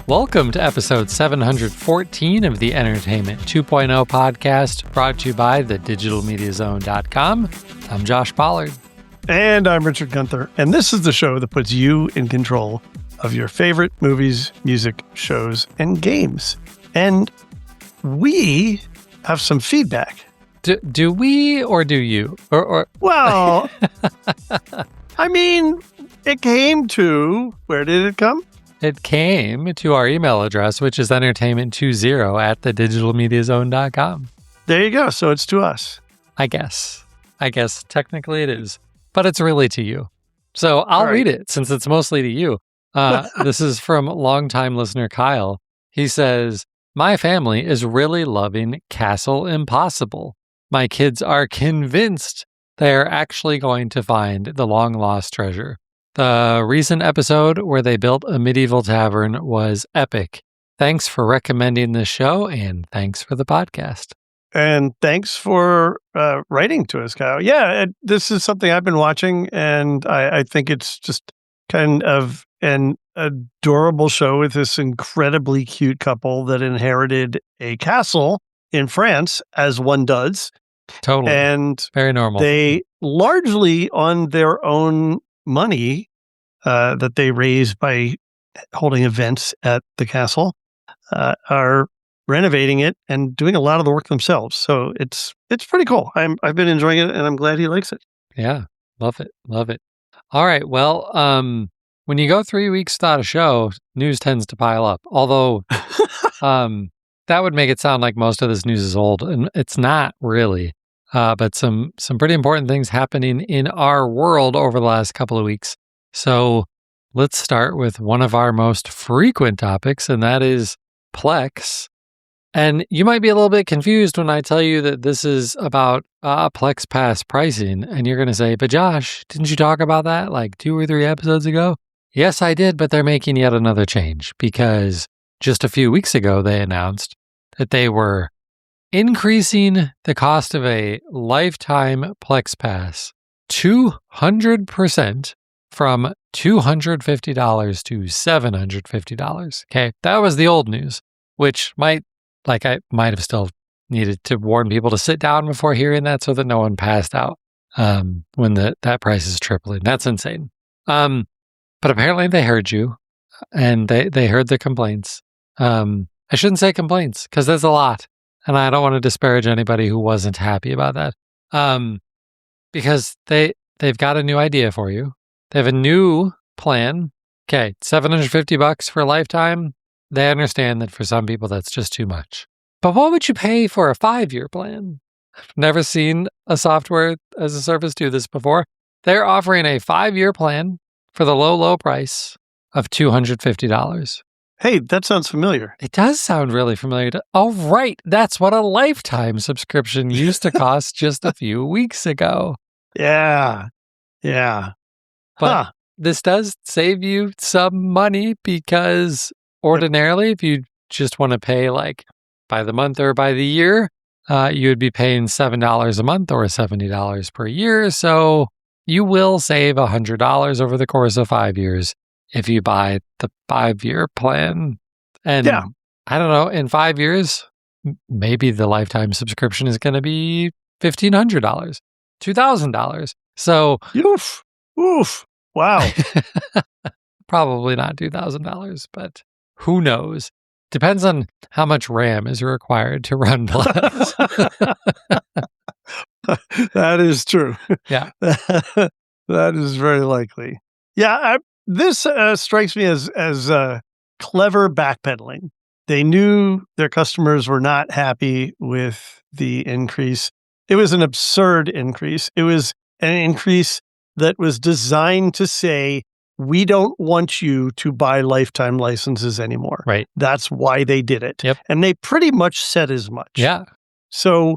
Welcome to episode 714 of the Entertainment 2.0 podcast, brought to you by thedigitalmediazone.com. I'm Josh Pollard. And I'm Richard Gunther. And this is the show that puts you in control of your favorite movies, music, shows, and games. And we have some feedback. Do we or do you? Well, I mean, it came to, where did it come? It came to our email address, which is entertainment20 at thedigitalmediazone.com. There you go. So it's to us. I guess technically it is, but it's really to you. So I'll read it since it's mostly to you. This is from longtime listener Kyle. He says, "My family is really loving Castle Impossible. My kids are convinced they are actually going to find the long-lost treasure. The recent episode where they built a medieval tavern was epic. Thanks for recommending this show, and thanks for the podcast." And thanks for writing to us, Kyle. Yeah, this is something I've been watching, and I think it's just kind of an adorable show with this incredibly cute couple that inherited a castle in France, as one does. Totally. And very normal. They largely on their own money that they raise by holding events at the castle are renovating it and doing a lot of the work themselves. So it's pretty cool. I've been enjoying it, and I'm glad he likes it. Yeah, love it. All right, well, when you go 3 weeks without a show, news tends to pile up. Although that would make it sound like most of this news is old, and it's not really. But some pretty important things happening in our world over the last couple of weeks. So let's start with one of our most frequent topics, and that is Plex. And you might be a little bit confused when I tell you that this is about Plex Pass pricing, and you're going to say, "But Josh, didn't you talk about that like 2 or 3 episodes ago?" Yes, I did, but they're making yet another change because just a few weeks ago they announced that they were increasing the cost of a lifetime Plex Pass 200% from $250 to $750. Okay, that was the old news, which I might have still needed to warn people to sit down before hearing that so that no one passed out when that price is tripling. That's insane. But apparently they heard you, and they heard the complaints. I shouldn't say complaints because there's a lot. And I don't want to disparage anybody who wasn't happy about that, because they've got a new idea for you. They have a new plan. Okay, $750 for a lifetime. They understand that for some people that's just too much. But what would you pay for a 5-year plan? I've never seen a software as a service do this before. They're offering a 5-year plan for the low price of $250. Hey, that sounds familiar. It does sound really familiar. Oh, right. That's what a lifetime subscription used to cost just a few weeks ago. Yeah. But this does save you some money because ordinarily, if you just want to pay like by the month or by the year, you would be paying $7 a month or $70 per year. So you will save $100 over the course of 5 years if you buy the 5-year plan. And I don't know, in 5 years, maybe the lifetime subscription is going to be $1,500, $2,000. So, oof. Wow. Probably not $2,000, but who knows? Depends on how much RAM is required to run Plex. That is true. Yeah. That is very likely. Yeah, this strikes me as clever backpedaling. They knew their customers were not happy with the increase. It was an absurd increase. It was an increase that was designed to say, we don't want you to buy lifetime licenses anymore. Right. That's why they did it. Yep. And they pretty much said as much. Yeah. So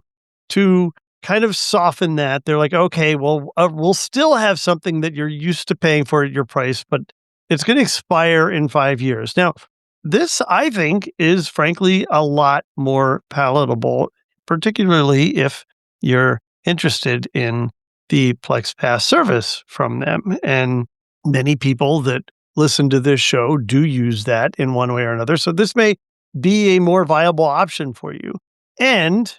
to kind of soften that, they're like, okay, well, we'll still have something that you're used to paying for at your price, but it's going to expire in 5 years. Now, this, I think, is frankly a lot more palatable, particularly if you're interested in the Plex Pass service from them. And many people that listen to this show do use that in one way or another. So this may be a more viable option for you. And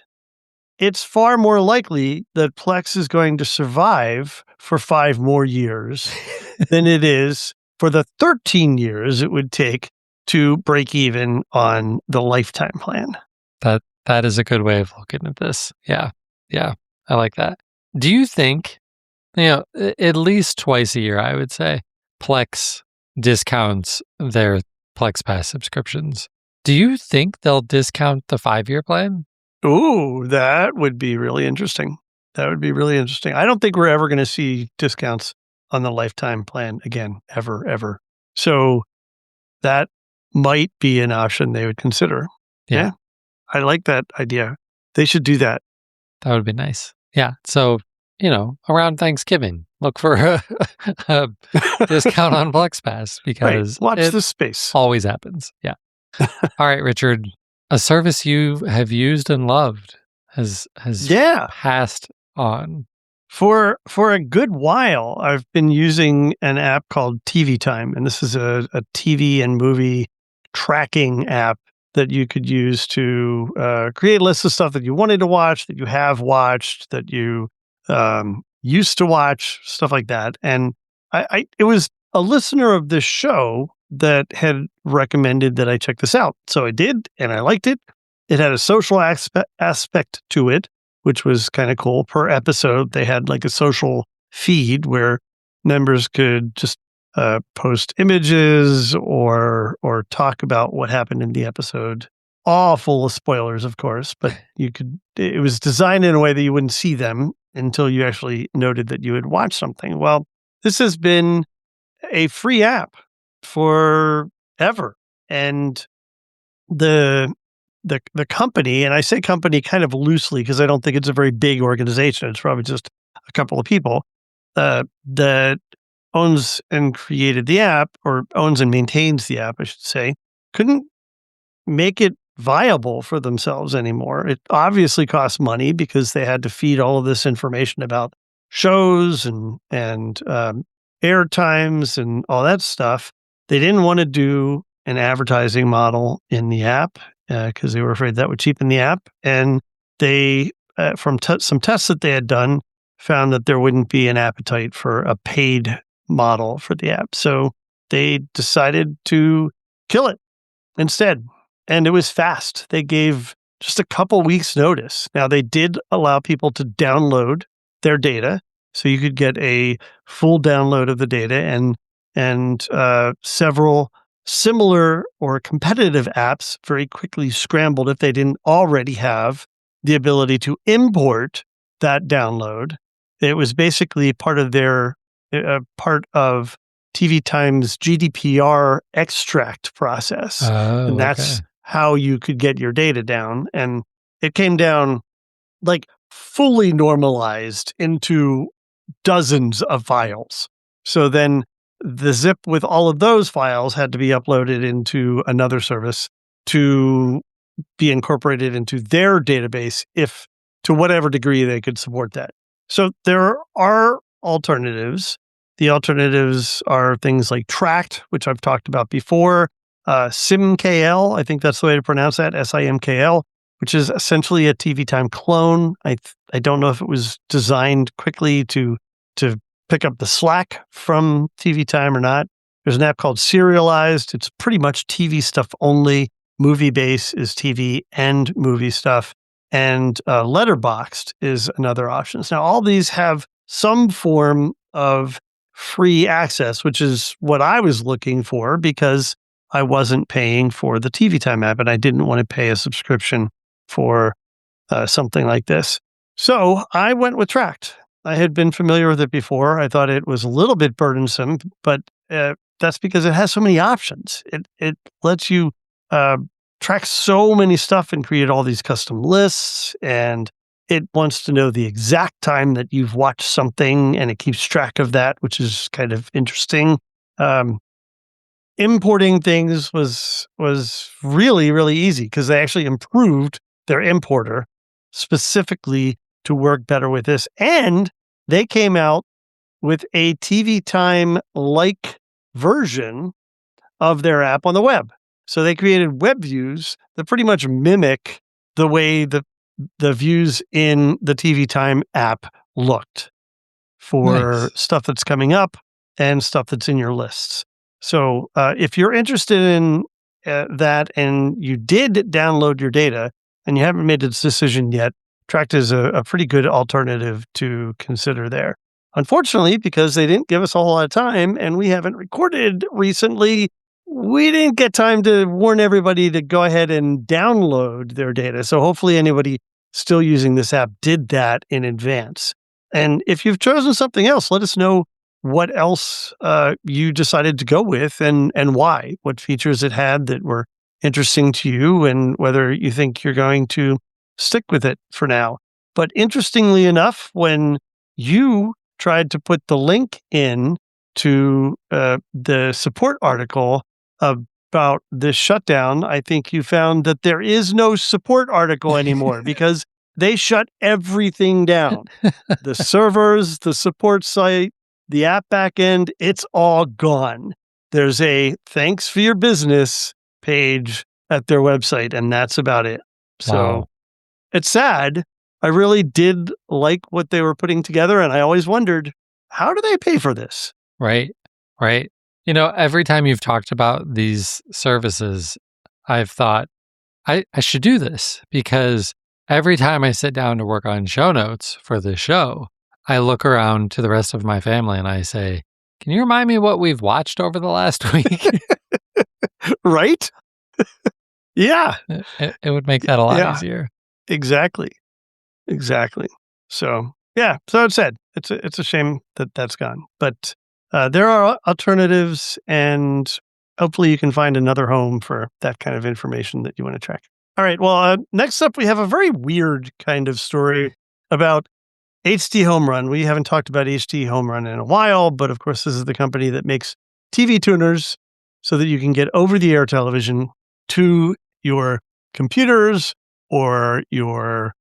it's far more likely that Plex is going to survive for 5 more years than it is for the 13 years it would take to break even on the lifetime plan. That is a good way of looking at this. Yeah. I like that. Do you think, at least twice a year, I would say, Plex discounts their Plex Pass subscriptions? Do you think they'll discount the 5-year plan? Ooh, that would be really interesting. I don't think we're ever going to see discounts on the lifetime plan again, ever. So that might be an option they would consider. Yeah. I like that idea. They should do that. That would be nice. Yeah. So, around Thanksgiving, look for a discount on Plex Pass because watch it this space. always happens. Yeah. All right, Richard, a service you have used and loved has passed on. For a good while, I've been using an app called TV Time, and this is a TV and movie tracking app that you could use to create lists of stuff that you wanted to watch, that you have watched, that you used to watch, stuff like that. And it was a listener of this show that had recommended that I check this out. So I did, and I liked it. It had a social aspect to it, which was kind of cool. Per episode, they had like a social feed where members could just post images or talk about what happened in the episode. All full of spoilers, of course, but it was designed in a way that you wouldn't see them until you actually noted that you had watched something. Well, this has been a free app forever. And the company, and I say company kind of loosely because I don't think it's a very big organization. It's probably just a couple of people that owns and created the app, or owns and maintains the app, I should say, couldn't make it viable for themselves anymore. It obviously costs money because they had to feed all of this information about shows and air times and all that stuff. They didn't want to do an advertising model in the app because they were afraid that would cheapen the app. And they, from some tests that they had done, found that there wouldn't be an appetite for a paid model for the app. So they decided to kill it instead. And it was fast. They gave just a couple weeks notice. Now, they did allow people to download their data. So you could get a full download of the data, and several similar or competitive apps very quickly scrambled if they didn't already have the ability to import that download. It was basically part of TV Time's GDPR extract process. Oh, and that's how you could get your data down. And it came down like fully normalized into dozens of files. So then the zip with all of those files had to be uploaded into another service to be incorporated into their database, if to whatever degree they could support that. So there are alternatives. The alternatives are things like Tracked, which I've talked about before, SimKL, I think that's the way to pronounce that, SIMKL, which is essentially a TV Time clone. I don't know if it was designed quickly to pick up the slack from TV Time or not. There's an app called Serialized. It's pretty much TV stuff only. Movie Base is TV and movie stuff. And Letterboxd is another option. Now, all these have some form of free access, which is what I was looking for because I wasn't paying for the TV Time app and I didn't want to pay a subscription for something like this. So I went with Tracked. I had been familiar with it before. I thought it was a little bit burdensome, but that's because it has so many options. It lets you track so many stuff and create all these custom lists, and it wants to know the exact time that you've watched something, and it keeps track of that, which is kind of interesting. Importing things was really, really easy because they actually improved their importer specifically to work better with this. And they came out with a TV Time-like version of their app on the web. So they created web views that pretty much mimic the way the views in the TV Time app looked for Nice. stuff that's coming up and stuff that's in your lists. So if you're interested in that and you did download your data and you haven't made a decision yet, Tract is a pretty good alternative to consider there. Unfortunately, because they didn't give us a whole lot of time and we haven't recorded recently, we didn't get time to warn everybody to go ahead and download their data. So hopefully anybody still using this app did that in advance. And if you've chosen something else, let us know what else you decided to go with and why, what features it had that were interesting to you and whether you think you're going to stick with it for now. But interestingly enough, when you tried to put the link in to the support article about this shutdown, I think you found that there is no support article anymore because they shut everything down. The servers, the support site, the app backend, it's all gone. There's a thanks for your business page at their website, and that's about it. So Wow. it's sad. I really did like what they were putting together, and I always wondered, how do they pay for this? Right. Right. Every time you've talked about these services, I've thought, I should do this because every time I sit down to work on show notes for the show, I look around to the rest of my family and I say, can you remind me what we've watched over the last week? Right? Yeah. It would make that a lot easier. Exactly. So, yeah. So it's sad. It's a shame that that's gone. But there are alternatives, and hopefully you can find another home for that kind of information that you want to track. All right. Well, next up, we have a very weird kind of story about HDHomeRun. We haven't talked about HDHomeRun in a while, but of course, this is the company that makes TV tuners so that you can get over-the-air television to your computers or your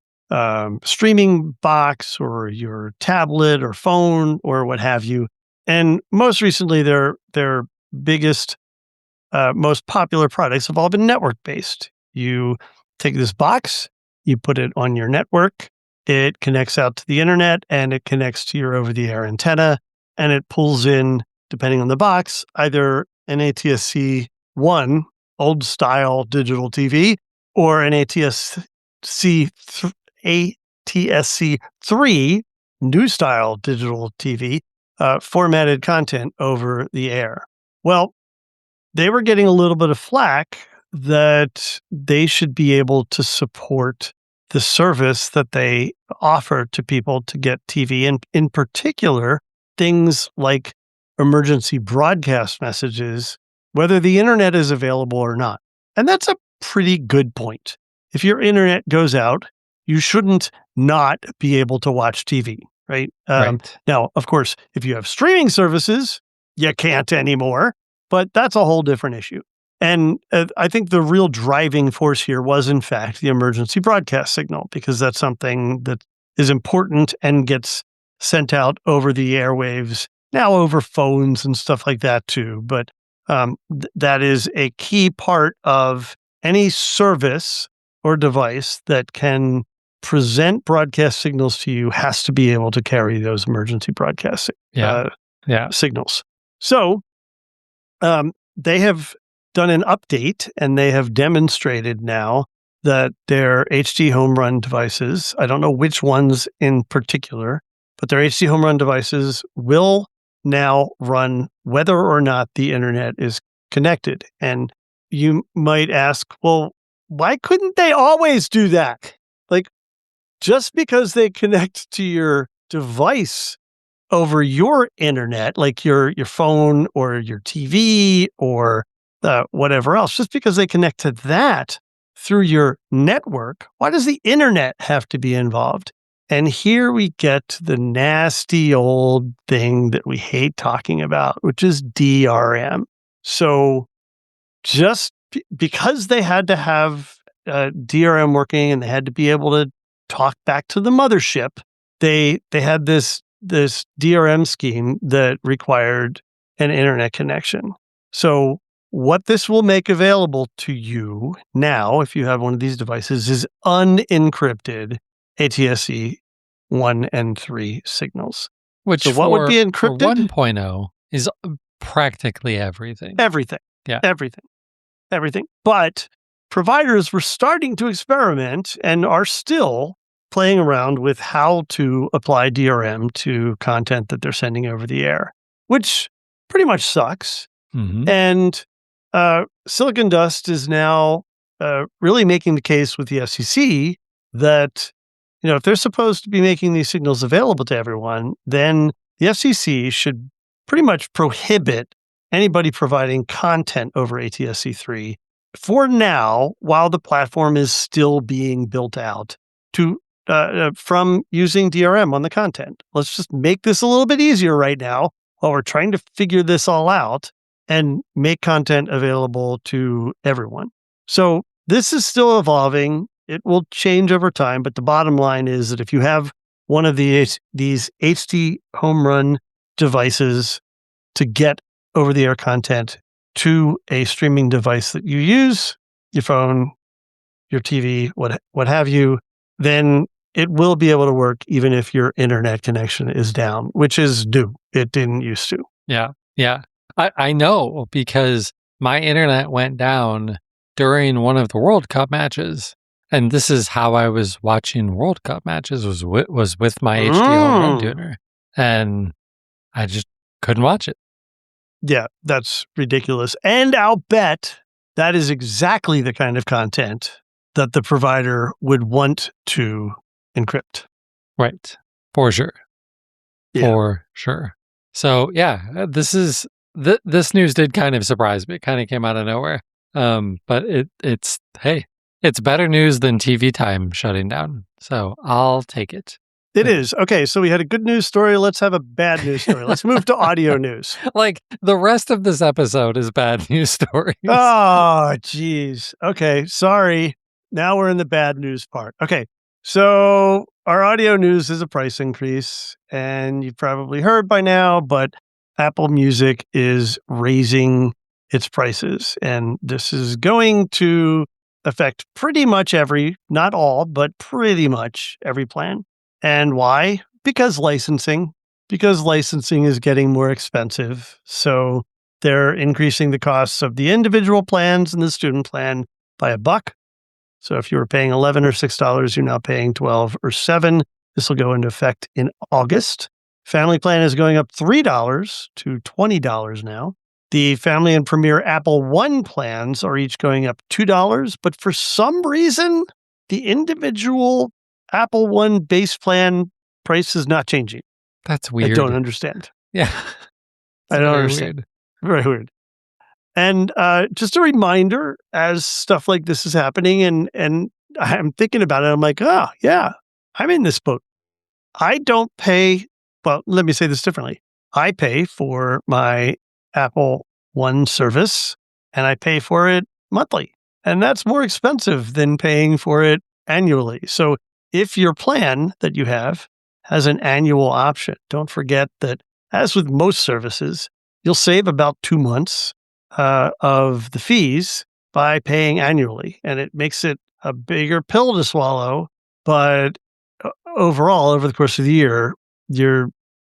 streaming box or your tablet or phone or what have you. And most recently, their biggest, most popular products have all been network-based. You take this box, you put it on your network, it connects out to the internet, and it connects to your over-the-air antenna, and it pulls in, depending on the box, either an ATSC-1, old-style digital TV, or an ATSC-3, new-style digital TV, formatted content over the air. Well, they were getting a little bit of flack that they should be able to support the service that they offer to people to get TV, and in particular, things like emergency broadcast messages, whether the internet is available or not. And that's a pretty good point. If your internet goes out, you shouldn't not be able to watch TV, right? Right. Now, of course, if you have streaming services, you can't anymore, but that's a whole different issue. And I think the real driving force here was, in fact, the emergency broadcast signal, because that's something that is important and gets sent out over the airwaves, now over phones and stuff like that too. But that is a key part of any service or device that can present broadcast signals to you has to be able to carry those emergency broadcast signals. So they have done an update, and they have demonstrated now that their HDHomeRun devices, I don't know which ones in particular, but their HDHomeRun devices will now run whether or not the internet is connected. And you might ask, well, why couldn't they always do that? Like, just because they connect to your device over your internet, like your phone or your TV or whatever else, just because they connect to that through your network, why does the internet have to be involved? And here we get to the nasty old thing that we hate talking about, which is DRM. So just because they had to have DRM working and they had to be able to talk back to the mothership, they had this DRM scheme that required an internet connection. So what this will make available to you now, if you have one of these devices, is unencrypted ATSC 1 and 3 signals. Which So what would be for encrypted? 1.0 is practically everything. Everything. Yeah. Everything. But providers were starting to experiment and are still playing around with how to apply DRM to content that they're sending over the air, which pretty much sucks. Mhm. And Silicon Dust is now really making the case with the FCC that, if they're supposed to be making these signals available to everyone, then the FCC should pretty much prohibit anybody providing content over ATSC3 for now, while the platform is still being built out to from using DRM on the content. Let's just make this a little bit easier right now while we're trying to figure this all out and make content available to everyone. So this is still evolving. It will change over time, but the bottom line is that if you have one of these HDHomeRun devices to get over-the-air content to a streaming device that you use, your phone, your TV, what have you, then it will be able to work even if your internet connection is down, which is new. It didn't used to. Yeah. I know because my internet went down during one of the World Cup matches. And this is how I was watching World Cup matches was with my HDHomeRun tuner. And I just couldn't watch it. Yeah, that's ridiculous. And I'll bet that is exactly the kind of content that the provider would want to encrypt. Right. For sure. Yeah. For sure. So yeah, this news did kind of surprise me. It kind of came out of nowhere. But it's better news than TV time shutting down. So I'll take it. It is. Okay, so we had a good news story. Let's have a bad news story. Let's move to audio news. Like the rest of this episode is bad news stories. Oh, geez. Okay, sorry. Now we're in the bad news part. Okay, so our audio news is a price increase, and you've probably heard by now, but Apple Music is raising its prices, and this is going to affect pretty much not all, but pretty much every plan. And why? Because licensing is getting more expensive. So they're increasing the costs of the individual plans and the student plan by $1. So if you were paying $11 or $6, you're now paying $12 or $7. This will go into effect in August. Family plan is going up $3 to $20 now. The Family and Premier Apple One plans are each going up $2, but for some reason, the individual Apple One base plan price is not changing. That's weird. I don't understand. Yeah. I don't understand. Very weird. And just a reminder, as stuff like this is happening, and I'm thinking about it, I'm like, oh, yeah, I'm in this boat. I don't pay, well, let me say this differently. I pay for my Apple One service, and I pay for it monthly. And that's more expensive than paying for it annually. So if your plan that you have has an annual option, don't forget that, as with most services, you'll save about 2 months of the fees by paying annually. And it makes it a bigger pill to swallow. But overall, over the course of the year, you're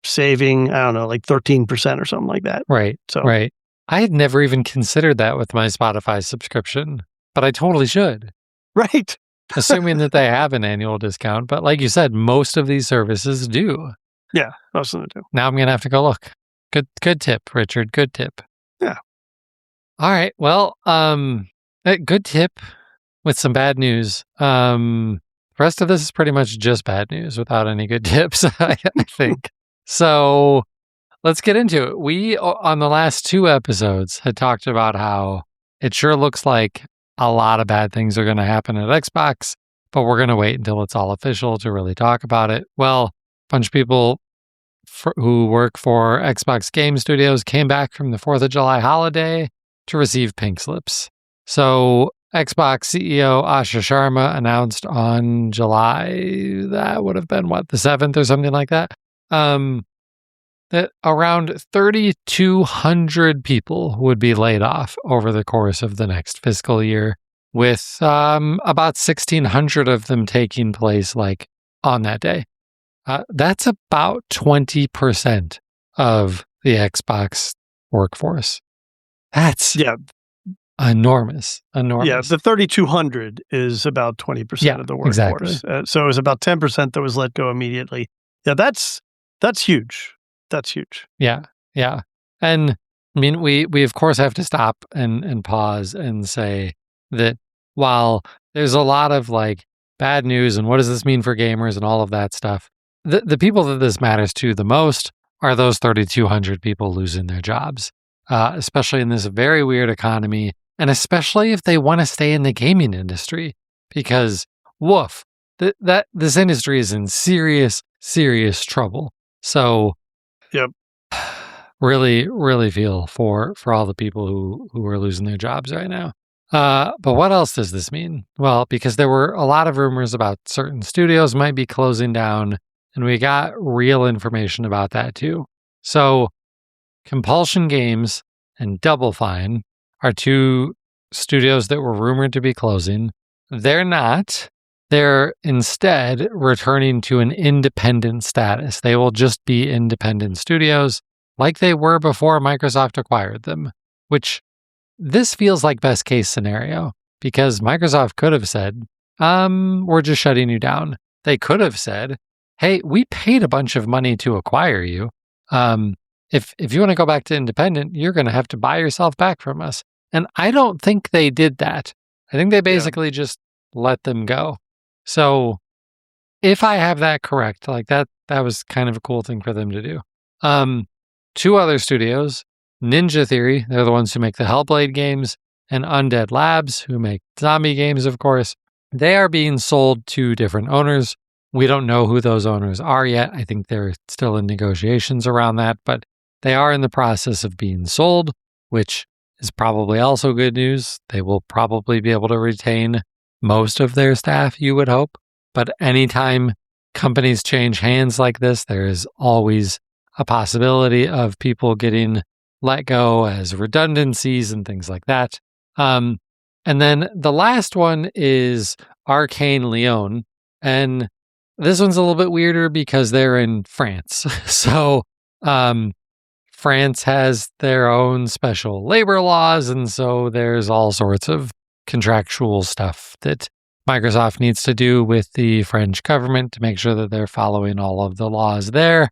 saving, I don't know, like 13% or something like that. Right. So, right. I had never even considered that with my Spotify subscription, but I totally should. Right. Assuming that they have an annual discount. But like you said, most of these services do. Yeah, most of them do. Now I'm going to have to go look. Good tip, Richard. Good tip. Yeah. All right. Well, good tip with some bad news. The rest of this is pretty much just bad news without any good tips, I think. So let's get into it. We, on the last 2 episodes, had talked about how it sure looks like a lot of bad things are going to happen at Xbox, but we're going to wait until it's all official to really talk about it. Well, a bunch of people who work for Xbox Game Studios came back from the 4th of July holiday to receive pink slips. So Xbox CEO Asha Sharma announced on July, that would have been the 7th or something like that, that around 3,200 people would be laid off over the course of the next fiscal year, with about 1,600 of them taking place like on that day. That's about 20% of the Xbox workforce. That's enormous. Yeah, the 3,200 is about 20% of the workforce. Exactly. So it was about 10% that was let go immediately. Yeah, that's huge. That's huge. Yeah. And I mean, we of course have to stop and pause and say that while there's a lot of like bad news and what does this mean for gamers and all of that stuff, the people that this matters to the most are those 3,200 people losing their jobs, especially in this very weird economy, and especially if they want to stay in the gaming industry, because woof, that this industry is in serious trouble. So, yep, really feel for all the people who are losing their jobs right now. But what else does this mean? Well, because there were a lot of rumors about certain studios might be closing down, and we got real information about that too. So, Compulsion Games and Double Fine are two studios that were rumored to be closing. They're not. They're instead returning to an independent status. They will just be independent studios like they were before Microsoft acquired them, which this feels like best case scenario because Microsoft could have said, we're just shutting you down. They could have said, hey, we paid a bunch of money to acquire you. If you want to go back to independent, you're going to have to buy yourself back from us. And I don't think they did that. I think they basically just let them go. So if I have that correct, like that was kind of a cool thing for them to do. Two other studios, Ninja Theory, they're the ones who make the Hellblade games, and Undead Labs, who make zombie games, of course. They are being sold to different owners. We don't know who those owners are yet. I think they're still in negotiations around that, but they are in the process of being sold, which is probably also good news. They will probably be able to retain most of their staff, you would hope. But anytime companies change hands like this, there is always a possibility of people getting let go as redundancies and things like that. And then the last one is Arcane Lyon. And this one's a little bit weirder because they're in France. So France has their own special labor laws. And so there's all sorts of contractual stuff that Microsoft needs to do with the French government to make sure that they're following all of the laws there.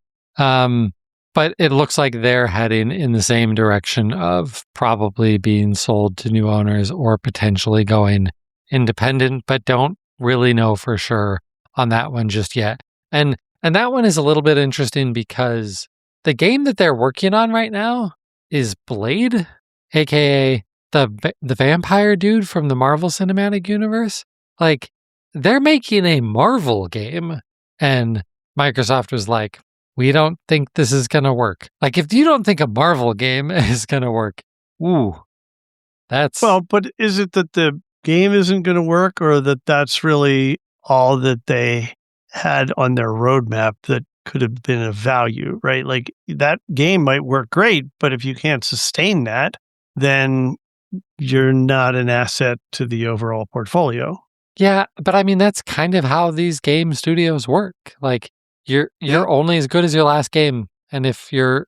But it looks like they're heading in the same direction of probably being sold to new owners or potentially going independent, but don't really know for sure on that one just yet. And that one is a little bit interesting because the game that they're working on right now is Blade, aka the vampire dude from the Marvel Cinematic Universe. Like, they're making a Marvel game, and Microsoft was like, we don't think this is going to work. Like, if you don't think a Marvel game is going to work, that's... Well, but is it that the game isn't going to work, or that that's really all that they had on their roadmap that could have been of value, right? Like, that game might work great, but if you can't sustain that, then you're not an asset to the overall portfolio. Yeah, but I mean, that's kind of how these game studios work. Like, you're only as good as your last game. And if your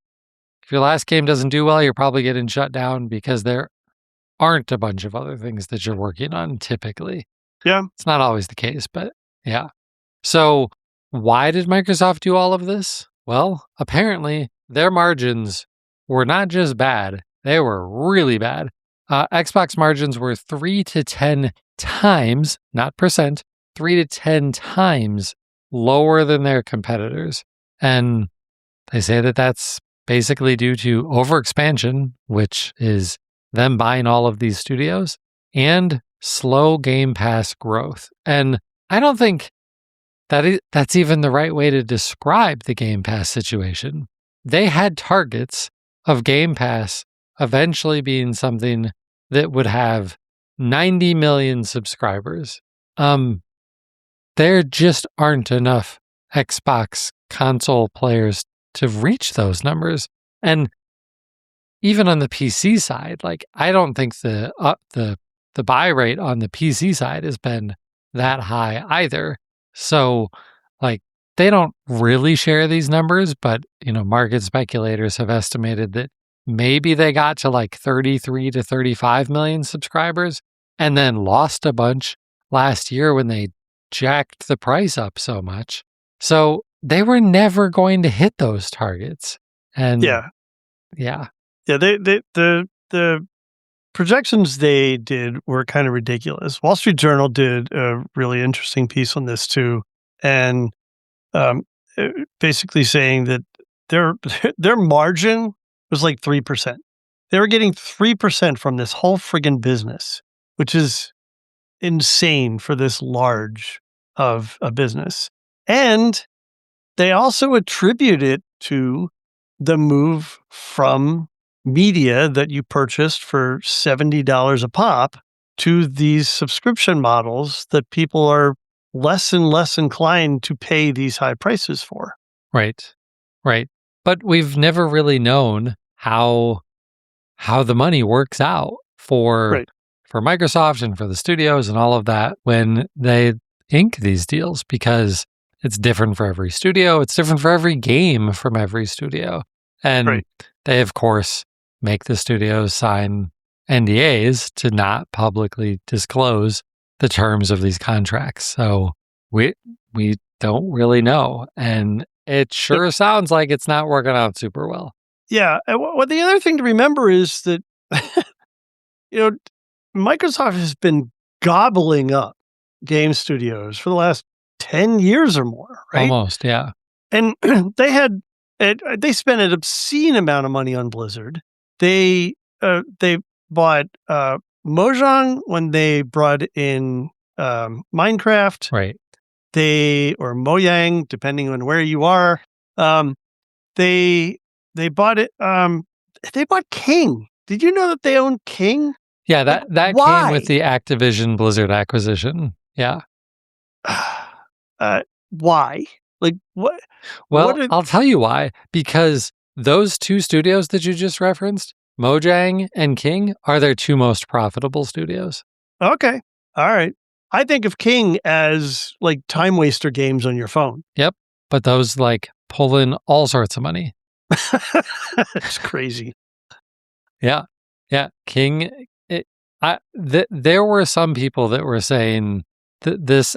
last game doesn't do well, you're probably getting shut down because there aren't a bunch of other things that you're working on typically. Yeah. It's not always the case, but yeah. So why did Microsoft do all of this? Well, apparently their margins were not just bad, they were really bad. Xbox margins were 3 to 10 times, not percent, 3 to 10 times lower than their competitors. And they say that that's basically due to overexpansion, which is them buying all of these studios, and slow Game Pass growth. And I don't think that's even the right way to describe the Game Pass situation. They had targets of Game Pass eventually being something that would have 90 million subscribers. There just aren't enough Xbox console players to reach those numbers. And even on the PC side, like I don't think the buy rate on the PC side has been that high either. So like they don't really share these numbers, but market speculators have estimated that maybe they got to like 33 to 35 million subscribers and then lost a bunch last year when they jacked the price up so much. So they were never going to hit those targets. And Yeah. yeah. The projections they did were kind of ridiculous. Wall Street Journal did a really interesting piece on this too, and basically saying that their margin was like 3%. They were getting 3% from this whole friggin' business, which is insane for this large of a business. And they also attribute it to the move from media that you purchased for $70 a pop to these subscription models that people are less and less inclined to pay these high prices for. Right. But we've never really known how the money works out for Microsoft and for the studios and all of that when they ink these deals, because it's different for every studio. It's different for every game from every studio. And they, of course, make the studios sign NDAs to not publicly disclose the terms of these contracts. So we don't really know. And it sure sounds like it's not working out super well. Yeah. Well, the other thing to remember is that, Microsoft has been gobbling up game studios for the last 10 years or more, right? Almost, yeah. And they spent an obscene amount of money on Blizzard. They bought Mojang when they brought in Minecraft. Right. Or Mojang, depending on where you are. They bought it. They bought King. Did you know that they own King? Yeah, that came with the Activision Blizzard acquisition. Yeah. Why? Like what? Well, I'll tell you why. Because those two studios that you just referenced, Mojang and King, are their two most profitable studios. Okay. All right. I think of King as like time waster games on your phone. Yep. But those like pull in all sorts of money. It's crazy. Yeah. King. There were some people that were saying that this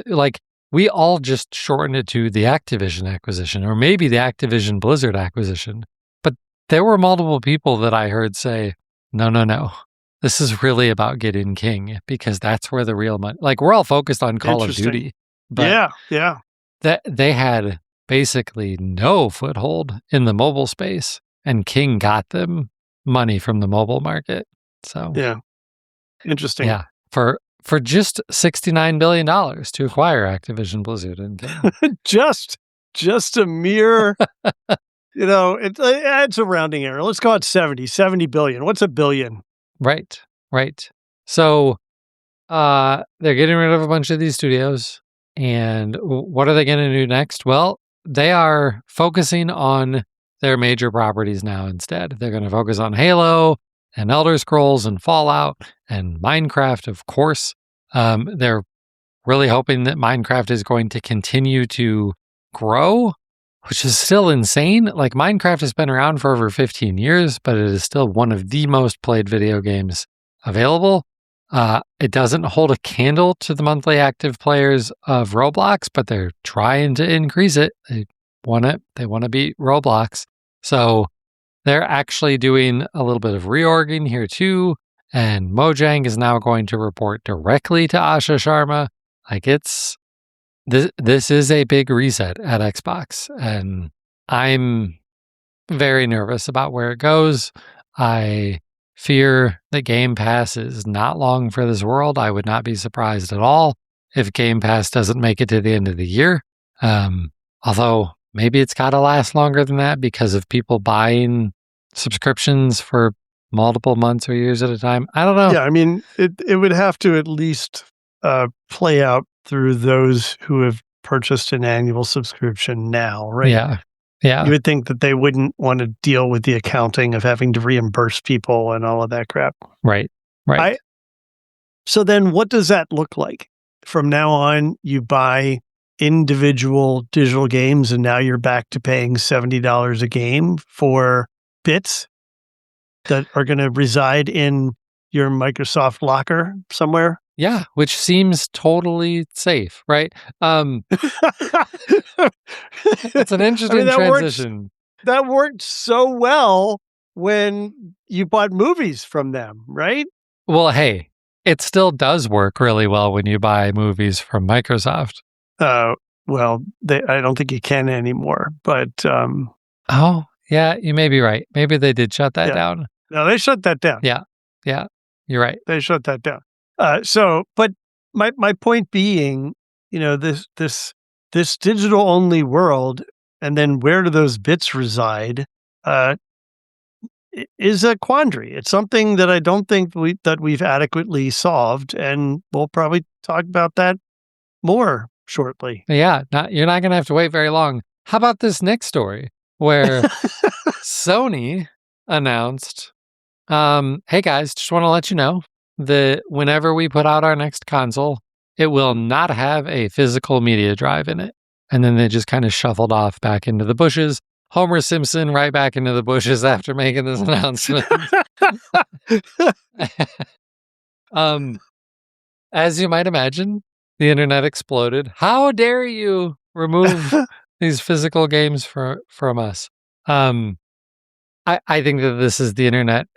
like we all just shortened it to the Activision acquisition, or maybe the Activision Blizzard acquisition. But there were multiple people that I heard say, no. This is really about getting King, because that's where the real money. Like we're all focused on Call of Duty, but yeah, that they had basically no foothold in the mobile space, and King got them money from the mobile market. So yeah, interesting. Yeah, for just $69 billion to acquire Activision Blizzard and King. just a mere. It's a rounding error. Let's call it 70 billion. What's a billion? Right. So they're getting rid of a bunch of these studios. And what are they going to do next? Well, they are focusing on their major properties now instead. They're going to focus on Halo and Elder Scrolls and Fallout and Minecraft, of course. They're really hoping that Minecraft is going to continue to grow, which is still insane. Like Minecraft has been around for over 15 years, but it is still one of the most played video games available. It doesn't hold a candle to the monthly active players of Roblox, but they're trying to increase it. They want to beat Roblox. So they're actually doing a little bit of reorging here too. And Mojang is now going to report directly to Asha Sharma. Like this is a big reset at Xbox, and I'm very nervous about where it goes. I fear that Game Pass is not long for this world. I would not be surprised at all if Game Pass doesn't make it to the end of the year. Although maybe it's got to last longer than that because of people buying subscriptions for multiple months or years at a time. I don't know. Yeah, I mean, it would have to at least play out through those who have purchased an annual subscription now, right? Yeah. You would think that they wouldn't want to deal with the accounting of having to reimburse people and all of that crap. Right. Right. So then what does that look like? From now on, you buy individual digital games and now you're back to paying $70 a game for bits that are going to reside in your Microsoft locker somewhere. Yeah, which seems totally safe, right? It's an interesting transition. That worked so well when you bought movies from them, right? Well, hey, it still does work really well when you buy movies from Microsoft. Well, I don't think you can anymore, but Oh, yeah, you may be right. Maybe they did shut that yeah. down. No, they shut that down. Yeah. Yeah. You're right. They shut that down. But my point being, this digital only world, and then where do those bits reside? Is a quandary. It's something that I don't think we've adequately solved, and we'll probably talk about that more shortly. Yeah, you're not going to have to wait very long. How about this next story where Sony announced, hey guys, just want to let you know that whenever we put out our next console, it will not have a physical media drive in it. And then they just kind of shuffled off back into the bushes. Homer Simpson right back into the bushes after making this announcement. As you might imagine, the internet exploded. How dare you remove these physical games from us? I think that this is the internet,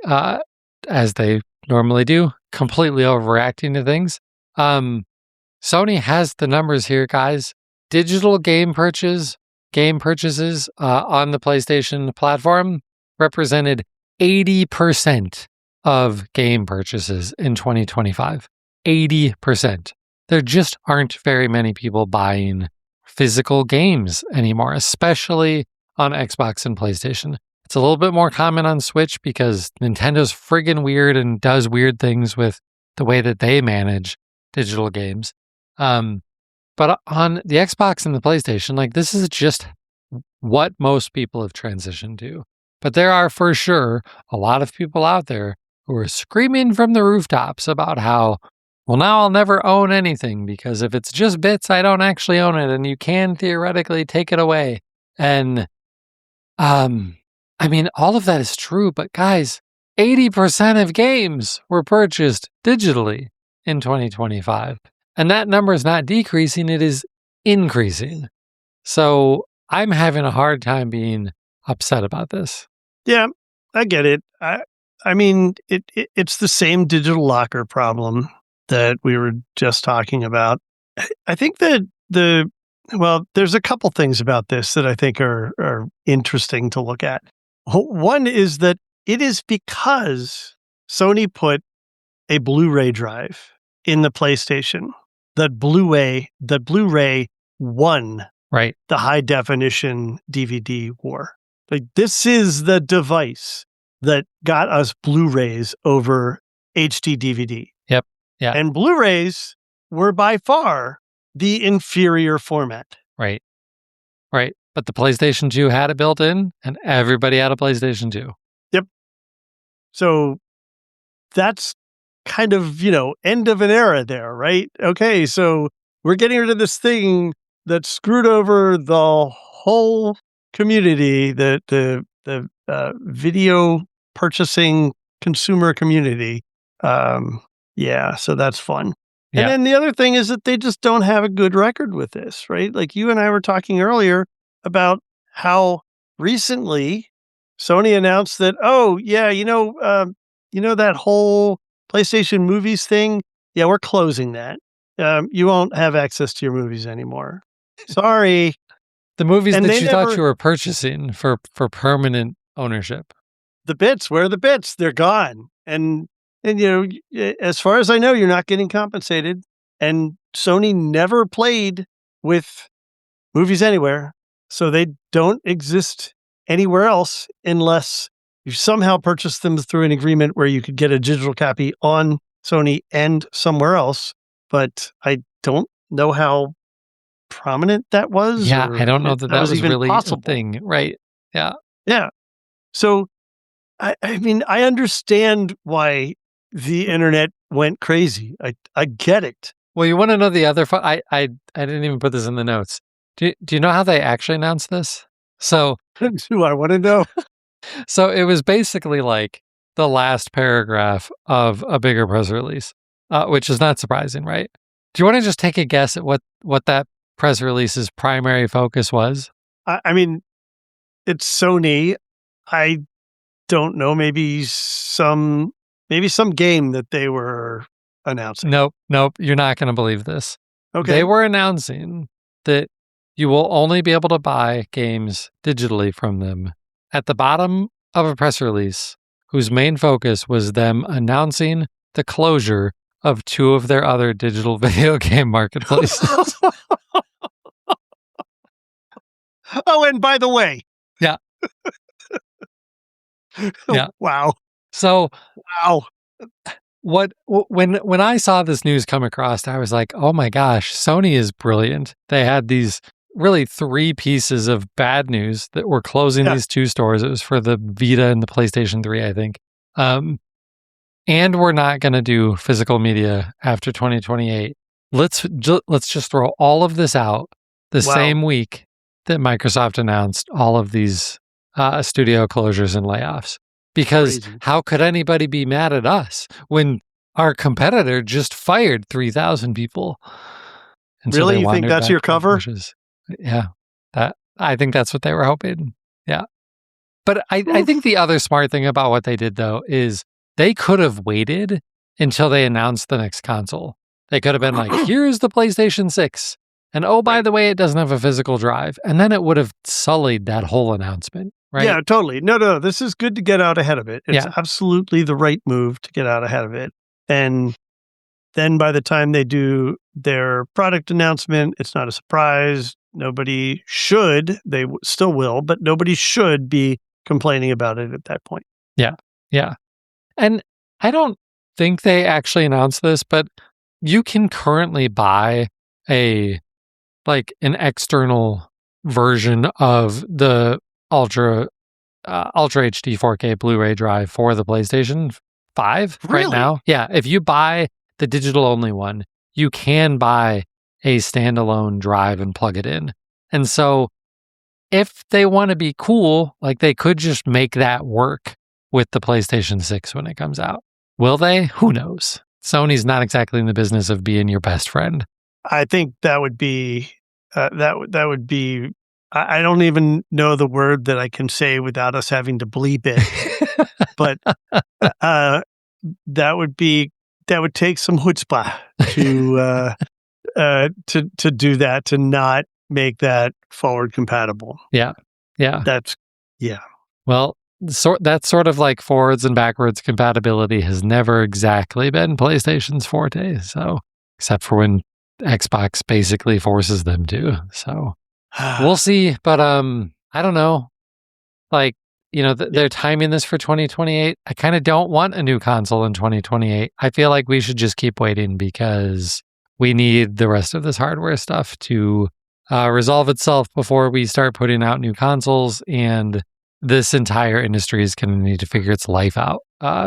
as they normally do, completely overreacting to things. Sony has the numbers here, guys. Digital game purchases on the PlayStation platform represented 80% of game purchases in 2025. 80%. There just aren't very many people buying physical games anymore, especially on Xbox and PlayStation. It's a little bit more common on Switch because Nintendo's friggin' weird and does weird things with the way that they manage digital games. But on the Xbox and the PlayStation, like, this is just what most people have transitioned to. But there are for sure a lot of people out there who are screaming from the rooftops about how, well, now I'll never own anything because if it's just bits, I don't actually own it, and you can theoretically take it away. And, I mean, all of that is true, but guys, 80% of games were purchased digitally in 2025. And that number is not decreasing, it is increasing. So I'm having a hard time being upset about this. Yeah, I get it. I mean, it's the same digital locker problem that we were just talking about. I think that there's a couple things about this that I think are interesting to look at. One is that it is because Sony put a Blu-ray drive in the PlayStation that Blu-ray won right the high definition DVD war. Like, this is the device that got us Blu-rays over HD DVD. Yep. Yeah. And Blu-rays were by far the inferior format. Right. Right. But the PlayStation 2 had it built in, and everybody had a PlayStation 2. Yep. So that's kind of, end of an era there, right? Okay, so we're getting rid of this thing that screwed over the whole community, the video purchasing consumer community. Yeah, so that's fun. Yeah. And then the other thing is that they just don't have a good record with this, right? Like you and I were talking earlier about how recently Sony announced that, oh yeah, that whole PlayStation movies thing. Yeah, we're closing that. You won't have access to your movies anymore. Sorry. The movies that you thought you were purchasing for permanent ownership. The bits, where are the bits? They're gone. And as far as I know, you're not getting compensated. And Sony never played with Movies Anywhere, so they don't exist anywhere else unless you somehow purchased them through an agreement where you could get a digital copy on Sony and somewhere else. But I don't know how prominent that was. Yeah, or I don't know that that that was was even really a possible. thing, right? Yeah. Yeah. So I mean, I understand why the internet went crazy. I get it. Well, you wanna know the other I didn't even put this in the notes. Do you know how they actually announced this? So Do I want to know? so it was basically like the last paragraph of a bigger press release, which is not surprising, right? Do you wanna just take a guess at what that press release's primary focus was? I mean, it's Sony. I don't know. Maybe some game that they were announcing. Nope, nope, you're not gonna believe this. They Okay. were announcing that you will only be able to buy games digitally from them at the bottom of a press release whose main focus was them announcing the closure of 2 of their other digital video game marketplaces. Oh, and by the way, Yeah, yeah. wow, So wow. when I saw this news come across, I was like, "Oh my gosh, Sony is brilliant." They had these really 3 pieces of bad news that were closing Yeah. these 2 stores. It was for the Vita and the PlayStation 3, I think. And we're not gonna do physical media after 2028. Let's just throw all of this out the Wow. same week that Microsoft announced all of these, studio closures and layoffs. Because Crazy. how could anybody be mad at us when our competitor just fired 3,000 people? And so Really? they You think wandered that's back your to the cover? bushes. Yeah, I think that's what they were hoping. Yeah. But I think Oof. the other smart thing about what they did, though, is they could have waited until they announced the next console. They could have been like, "Here's the PlayStation 6, and oh, by Right. the way, it doesn't have a physical drive." And then it would have sullied that whole announcement, right? Yeah, totally. No, this is good to get out ahead of it. It's Yeah. absolutely the right move to get out ahead of it. And then by the time they do their product announcement, it's not a surprise. Nobody should, still will, but nobody should be complaining about it at that point. Yeah. Yeah. And I don't think they actually announced this, but you can currently buy a an external version of the Ultra Ultra HD 4K Blu-ray drive for the PlayStation 5 right Really? now. Yeah, if you buy the digital only one, you can buy a standalone drive and plug it in. And so if they want to be cool, they could just make that work with the PlayStation 6 when it comes out. Will they? Who knows? Sony's not exactly in the business of being your best friend. I think that would be that would be. I don't even know the word that I can say without us having to bleep it. But that would be that would take some chutzpah to do that, to not make that forward compatible. Yeah. Yeah. That's yeah. Well, that's sort of like forwards and backwards compatibility has never exactly been PlayStation's forte. So, except for when Xbox basically forces them to. So, we'll see. But I don't know. They're timing this for 2028. I kind of don't want a new console in 2028. I feel like we should just keep waiting because we need the rest of this hardware stuff to resolve itself before we start putting out new consoles. And this entire industry is going to need to figure its life out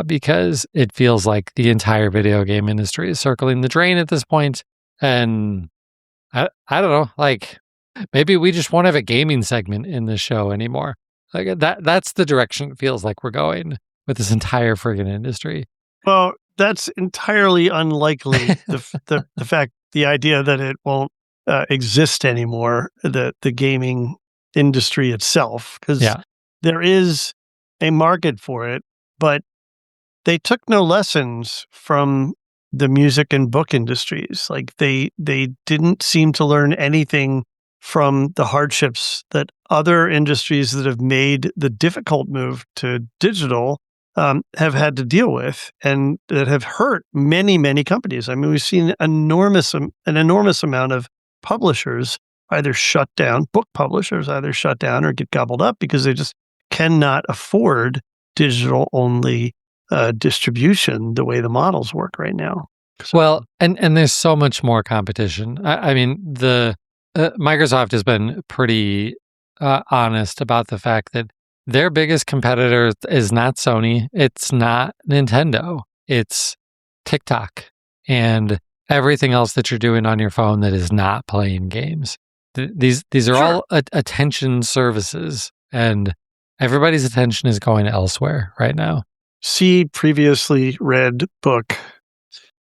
because it feels like the entire video game industry is circling the drain at this point. And I don't know, maybe we just won't have a gaming segment in this show anymore. That's the direction it feels like we're going with this entire friggin' industry. Well, that's entirely unlikely. The idea that it won't exist anymore, the gaming industry itself, because Yeah. there is a market for it, but they took no lessons from the music and book industries. Like they didn't seem to learn anything from the hardships that other industries that have made the difficult move to digital have had to deal with, and that have hurt many companies. I mean, we've seen an enormous amount of publishers either shut down, book publishers either shut down or get gobbled up because they just cannot afford digital only distribution the way the models work right now. So, Well, and there's so much more competition. I mean, the Microsoft has been pretty honest about the fact that their biggest competitor is not Sony, it's not Nintendo, it's TikTok and everything else that you're doing on your phone that is not playing games. These are all attention services, and everybody's attention is going elsewhere right now. See previously read book,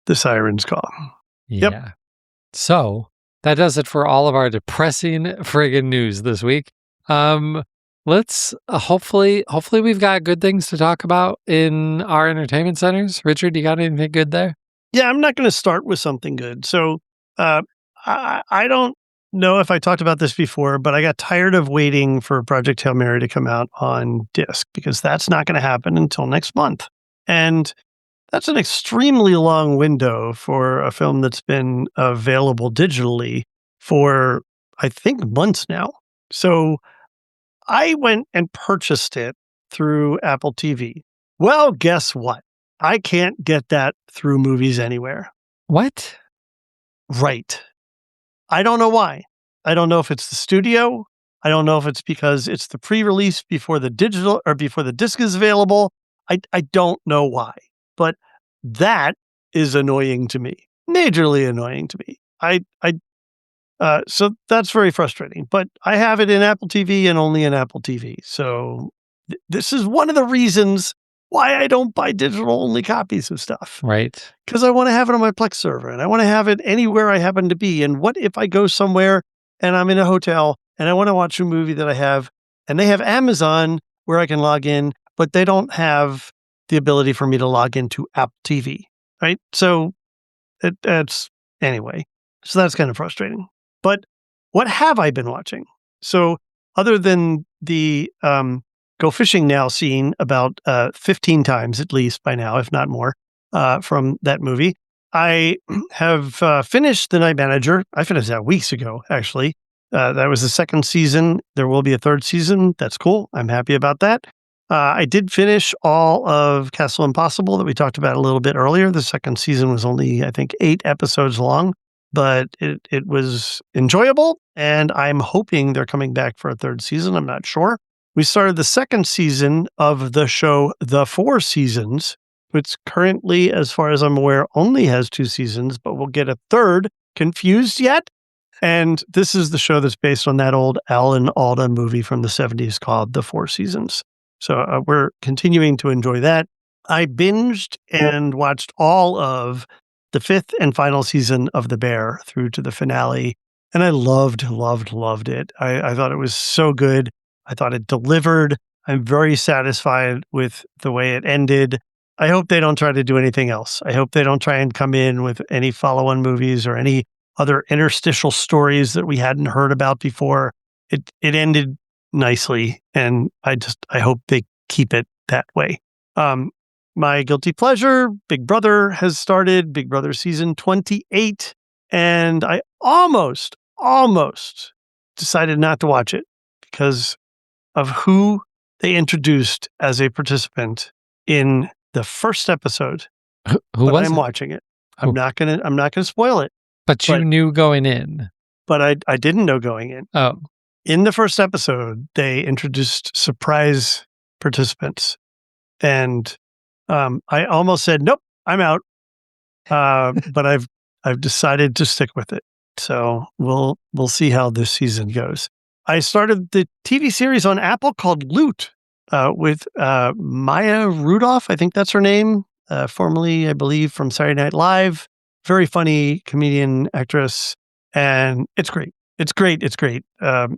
The Siren's Call. Yeah. Yep. So that does it for all of our depressing friggin' news this week. Let's hopefully we've got good things to talk about in our entertainment centers. Richard, you got anything good there? Yeah, I'm not going to start with something good. So I don't know if I talked about this before, but I got tired of waiting for Project Hail Mary to come out on disc because that's not going to happen until next month. And that's an extremely long window for a film that's been available digitally for, I think, months now. So I went and purchased it through Apple TV. Well, guess what? I can't get that through Movies Anywhere. What? Right. I don't know why. I don't know if it's the studio. I don't know if it's because it's the pre-release before the digital or before the disc is available. I don't know why. But that is annoying to me. Majorly annoying to me. So that's very frustrating. But I have it in Apple TV and only in Apple TV. So this is one of the reasons why I don't buy digital-only copies of stuff. Right. Because I want to have it on my Plex server, and I want to have it anywhere I happen to be. And what if I go somewhere and I'm in a hotel and I want to watch a movie that I have, and they have Amazon where I can log in, but they don't have the ability for me to log into Apple TV, right? So anyway. So that's kind of frustrating. But what have I been watching? So other than the Go Fishing Now scene about 15 times at least by now, if not more, from that movie, I have finished The Night Manager. I finished that weeks ago, actually. That was the second season. There will be a third season. That's cool. I'm happy about that. I did finish all of Castle Impossible that we talked about a little bit earlier. The second season was only, I think, 8 episodes long, but it was enjoyable, and I'm hoping they're coming back for a third season. I'm not sure. We started the second season of the show The Four Seasons, which currently, as far as I'm aware, only has 2 seasons, but we'll get a third. Confused yet? And this is the show that's based on that old Alan Alda movie from the 70s called The Four Seasons. So we're continuing to enjoy that. I binged and watched all of the 5th and final season of The Bear through to the finale, and I loved it. I thought it was so good. I thought it delivered. I'm very satisfied with the way it ended. I hope they don't try to do anything else. I hope they don't try and come in with any follow-on movies or any other interstitial stories that we hadn't heard about before. It ended nicely, and I hope they keep it that way. My guilty pleasure, Big Brother has started, Big Brother season 28, and I almost decided not to watch it because of who they introduced as a participant in the first episode. Who was I'm it? watching it. I'm not gonna spoil it. But you knew going in. But I didn't know going in. Oh. In the first episode, they introduced surprise participants, and I almost said, "Nope, I'm out." But I've decided to stick with it. So we'll see how this season goes. I started the TV series on Apple called Loot with Maya Rudolph. I think that's her name. Formerly, I believe, from Saturday Night Live. Very funny comedian, actress, and it's great. It's great.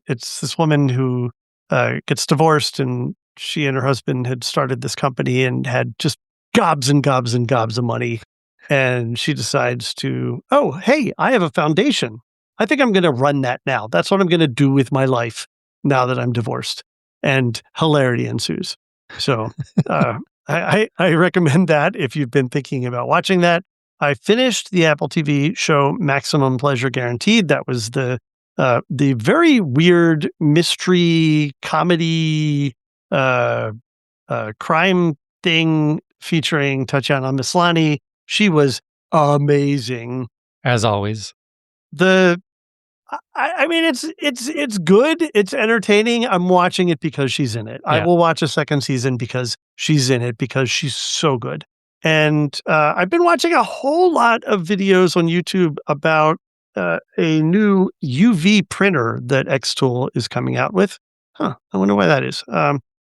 It's this woman who gets divorced, and she and her husband had started this company and had just gobs and gobs and gobs of money. And she decides to, oh, hey, I have a foundation. I think I'm going to run that now. That's what I'm going to do with my life now that I'm divorced. And hilarity ensues. So I recommend that if you've been thinking about watching that. I finished the Apple TV show Maximum Pleasure Guaranteed. That was the very weird mystery comedy crime thing featuring Tatiana Maslany. She was amazing. As always. The I mean, it's good. It's entertaining. I'm watching it because she's in it. I Yeah. will watch a second season because she's in it because she's so good. And I've been watching a whole lot of videos on YouTube about a new UV printer that Xtool is coming out with. Huh. I wonder why that is.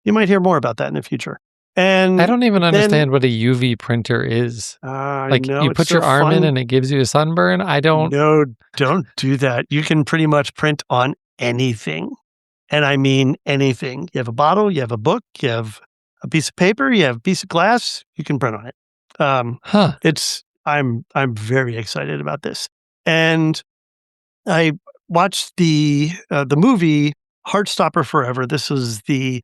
You might hear more about that in the future. I And don't even then understand what a UV printer is. I Like, know you it's put so your arm in fun. and it gives you a sunburn? I don't. No, don't do that. You can pretty much print on anything. And I mean anything. You have a bottle, you have a book, you have a piece of paper, you have a piece of glass, you can print on it. Huh. I'm very excited about this. And I watched the movie Heartstopper Forever. This was the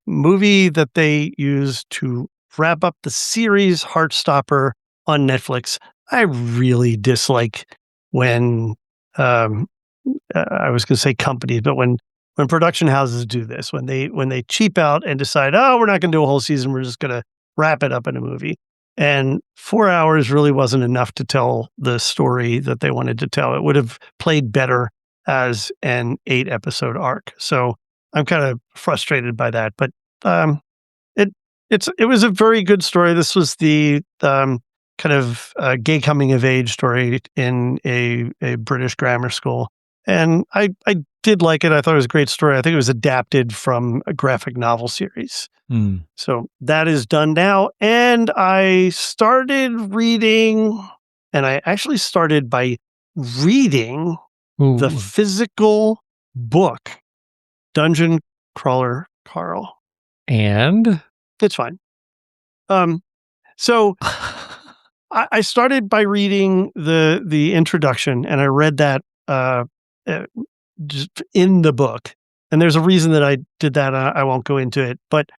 movie that they used to wrap up the series Heartstopper on Netflix. I really dislike when I was going to say companies, but when production houses do this, when they cheap out and decide, oh, we're not going to do a whole season, we're just going to wrap it up in a movie. And 4 hours really wasn't enough to tell the story that they wanted to tell. It would have played better as an 8-episode arc. So I'm kind of frustrated by that. But um, it was a very good story. This was the kind of gay coming of age story in a British grammar school. And I did like it. I thought it was a great story. I think it was adapted from a graphic novel series. Hmm. So that is done now. And I started reading, and I actually started by reading the Ooh. physical book, Dungeon Crawler Carl. And? It's fine. So I started by reading the introduction, and I read that just in the book. And there's a reason that I did that. I won't go into it, but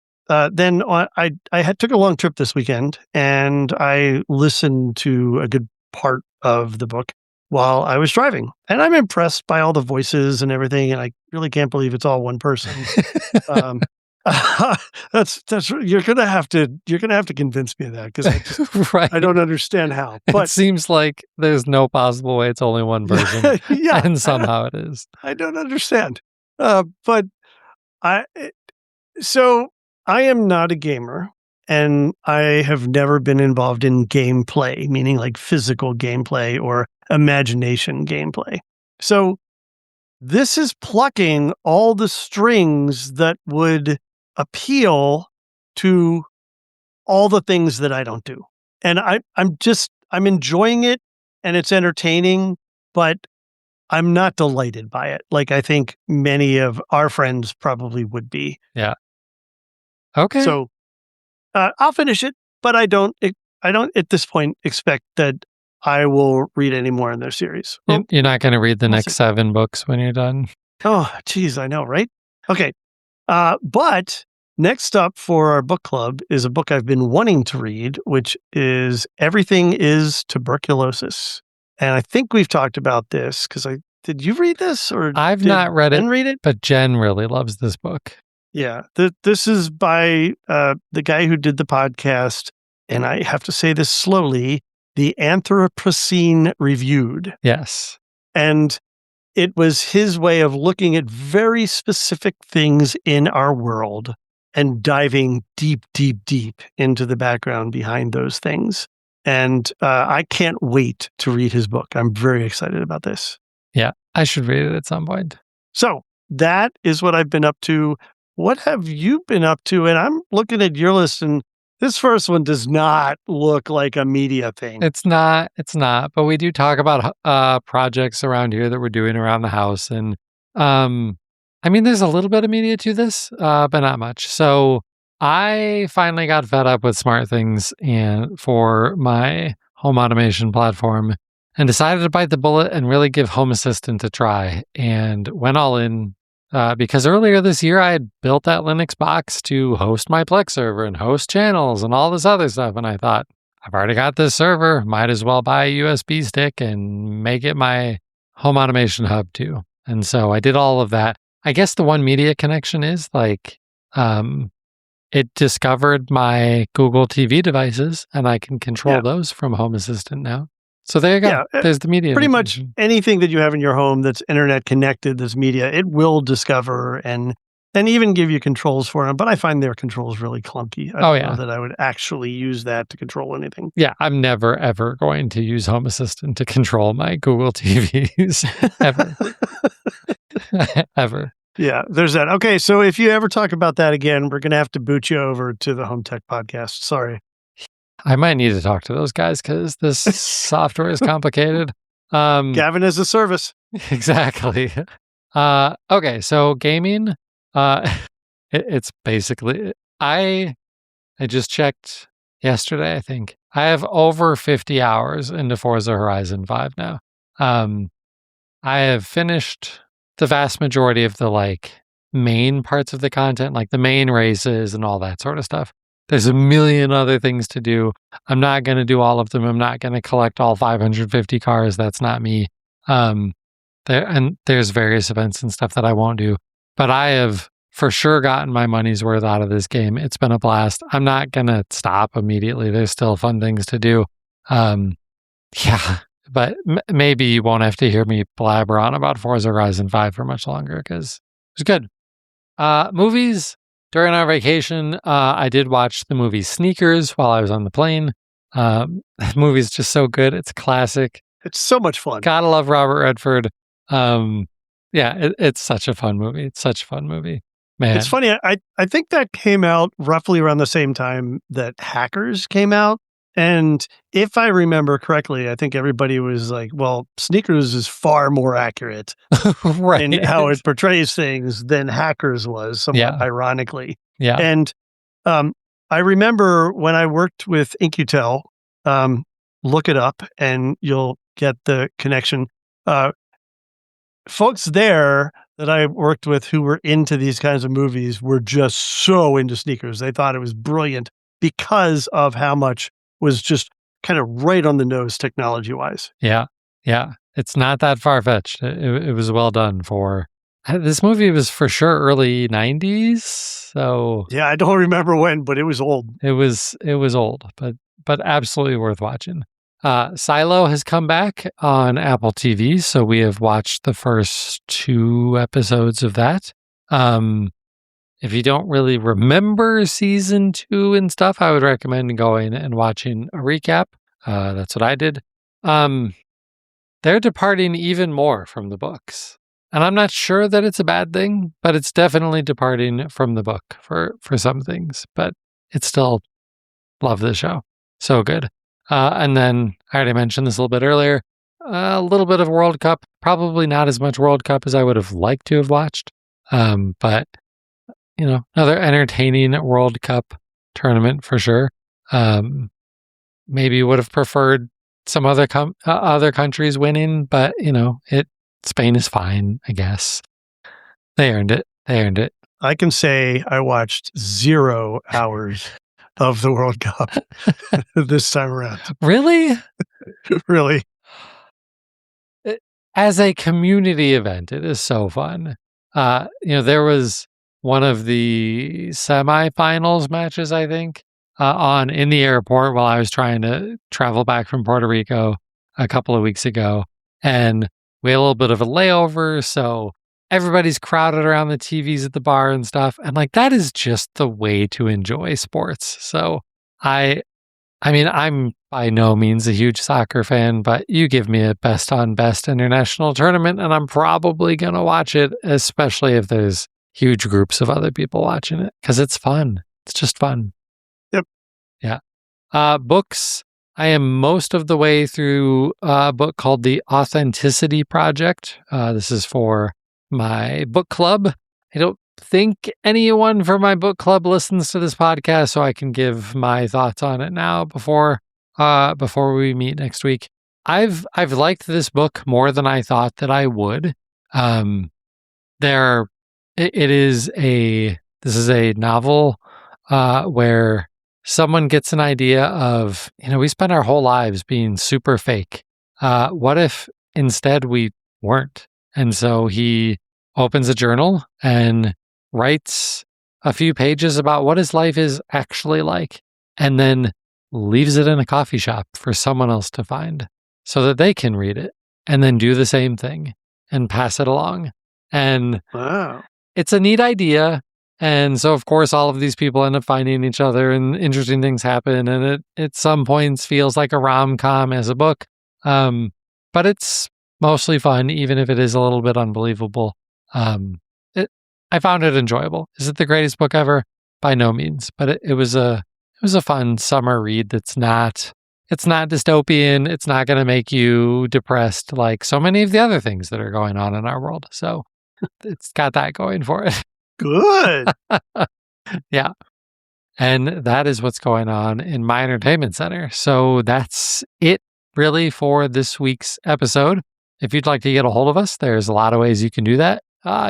then I took a long trip this weekend, and I listened to a good part of the book while I was driving, and I'm impressed by all the voices and everything. And I really can't believe it's all one person. Um, that's you're gonna have to convince me of that because Right. I don't understand how. It But seems like there's no possible way it's only one person, yeah, and somehow it is. I don't understand. But I so I am not a gamer, and I have never been involved in gameplay, meaning like physical gameplay or imagination gameplay. So this is plucking all the strings that would appeal to all the things that I don't do. And I'm enjoying it, and it's entertaining, but I'm not delighted by it. Like I think many of our friends probably would be. Yeah. Okay. So I'll finish it, but I don't at this point expect that I will read any more in their series. Well, You're not going to read the we'll next see. 7 books when you're done? Oh, geez, I know, right? Okay. But next up for our book club is a book I've been wanting to read, which is Everything is Tuberculosis. And I think we've talked about this because did you read this or I've did not read Ben it, read it? but Jen really loves this book. Yeah. This is by the guy who did the podcast, and I have to say this slowly, The Anthropocene Reviewed. Yes. And it was his way of looking at very specific things in our world and diving deep, deep, deep into the background behind those things. And I can't wait to read his book. I'm very excited about this. Yeah, I should read it at some point. So that is what I've been up to. What have you been up to? And I'm looking at your list, and this first one does not look like a media thing. It's not, but we do talk about projects around here that we're doing around the house. And I mean, there's a little bit of media to this, but not much. So I finally got fed up with smart things and for my home automation platform and decided to bite the bullet and really give Home Assistant a try and went all in. Because earlier this year, I had built that Linux box to host my Plex server and host channels and all this other stuff. And I thought, I've already got this server. Might as well buy a USB stick and make it my home automation hub too. And so I did all of that. I guess the one media connection is like, it discovered my Google TV devices and I can control those from Home Assistant now. So there you go. Yeah, There's the media. pretty much indication. anything that you have in your home that's internet connected, that's media, it will discover and even give you controls for them. But I find their controls really clunky. I Oh, don't know yeah. that I would actually use that to control anything. Yeah, I'm never, ever going to use Home Assistant to control my Google TVs. Ever. Ever. Yeah, there's that. Okay, so if you ever talk about that again, we're going to have to boot you over to the Home Tech Podcast. Sorry. I might need to talk to those guys because this software is complicated. Gavin as a service. Exactly. Okay, so gaming, it's basically I just checked yesterday, I think. I have over 50 hours into Forza Horizon 5 now. I have finished the vast majority of the like main parts of the content, like the main races and all that sort of stuff. There's a million other things to do. I'm not going to do all of them. I'm not going to collect all 550 cars. That's not me. There's various events and stuff that I won't do, but I have for sure gotten my money's worth out of this game. It's been a blast. I'm not going to stop immediately. There's still fun things to do. Yeah, but maybe you won't have to hear me blabber on about Forza Horizon 5 for much longer because it was good. Movies. During our vacation, I did watch the movie Sneakers while I was on the plane. That movie's just so good. It's classic. It's so much fun. Gotta love Robert Redford. It's such a fun movie. It's such a fun movie. Man. It's funny. I think that came out roughly around the same time that Hackers came out. And if I remember correctly, I think everybody was like, well, Sneakers is far more accurate right. in how it portrays things than Hackers was, somewhat ironically. Yeah. And I remember when I worked with InQtel, look it up and you'll get the connection. Folks there that I worked with who were into these kinds of movies were just so into Sneakers. They thought it was brilliant because of how much was just kind of right on the nose technology-wise. Yeah. It's not that far-fetched. It was well done for... This movie was for sure early 90s, so... Yeah, I don't remember when, but it was old. It was old, but absolutely worth watching. Silo has come back on Apple TV, so we have watched the first 2 episodes of that. If you don't really remember season 2 and stuff, I would recommend going and watching a recap. That's what I did. They're departing even more from the books. And I'm not sure that it's a bad thing, but it's definitely departing from the book for some things. But it's still love the show. So good. And then I already mentioned this a little bit earlier. A little bit of World Cup. Probably not as much World Cup as I would have liked to have watched. But another entertaining World Cup tournament for sure. Maybe would have preferred some other countries winning, but Spain is fine, I guess. They earned it. I can say I watched 0 hours of the World Cup this time around. Really? Really? As a community event, it is so fun. There was one of the semifinals matches, I think, in the airport while I was trying to travel back from Puerto Rico a couple of weeks ago. And we had a little bit of a layover, so everybody's crowded around the TVs at the bar and stuff. And that is just the way to enjoy sports. So I mean, I'm by no means a huge soccer fan, but you give me a best on best international tournament and I'm probably going to watch it, especially if there's huge groups of other people watching it, because it's fun. It's just fun. Yep. Yeah. Books. I am most of the way through a book called The Authenticity Project. This is for my book club. I don't think anyone from my book club listens to this podcast, so I can give my thoughts on it now before we meet next week. I've liked this book more than I thought that I would. This is a novel where someone gets an idea of, we spend our whole lives being super fake. What if instead we weren't? And so he opens a journal and writes a few pages about what his life is actually like, and then leaves it in a coffee shop for someone else to find. so that they can read it and then do the same thing and pass it along. And Wow. it's a neat idea. And so, of course, all of these people end up finding each other and interesting things happen. And it, at some points, feels like a rom-com as a book. But it's mostly fun, even if it is a little bit unbelievable. I found it enjoyable. Is it the greatest book ever? By no means. But it was a fun summer read it's not dystopian. It's not going to make you depressed like so many of the other things that are going on in our world. So it's got that going for it. Good. Yeah. And that is what's going on in my entertainment center. So that's it really for this week's episode. If you'd like to get a hold of us, there's a lot of ways you can do that.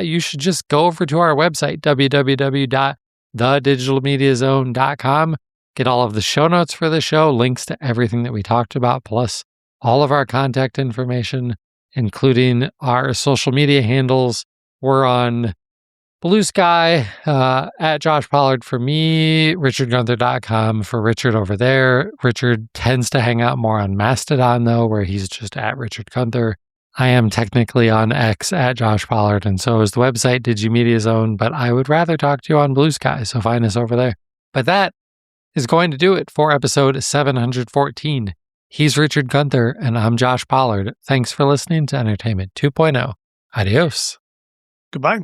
You should just go over to our website, www.thedigitalmediazone.com. Get all of the show notes for the show, links to everything that we talked about, plus all of our contact information, including our social media handles. We're on Blue Sky, at Josh Pollard for me, richardgunther.com for Richard over there. Richard tends to hang out more on Mastodon, though, where he's just at Richard Gunther. I am technically on X at Josh Pollard, and so is the website DigiMediaZone, but I would rather talk to you on Blue Sky, so find us over there. But that is going to do it for episode 714. He's Richard Gunther, and I'm Josh Pollard. Thanks for listening to Entertainment 2.0. Adios. Goodbye.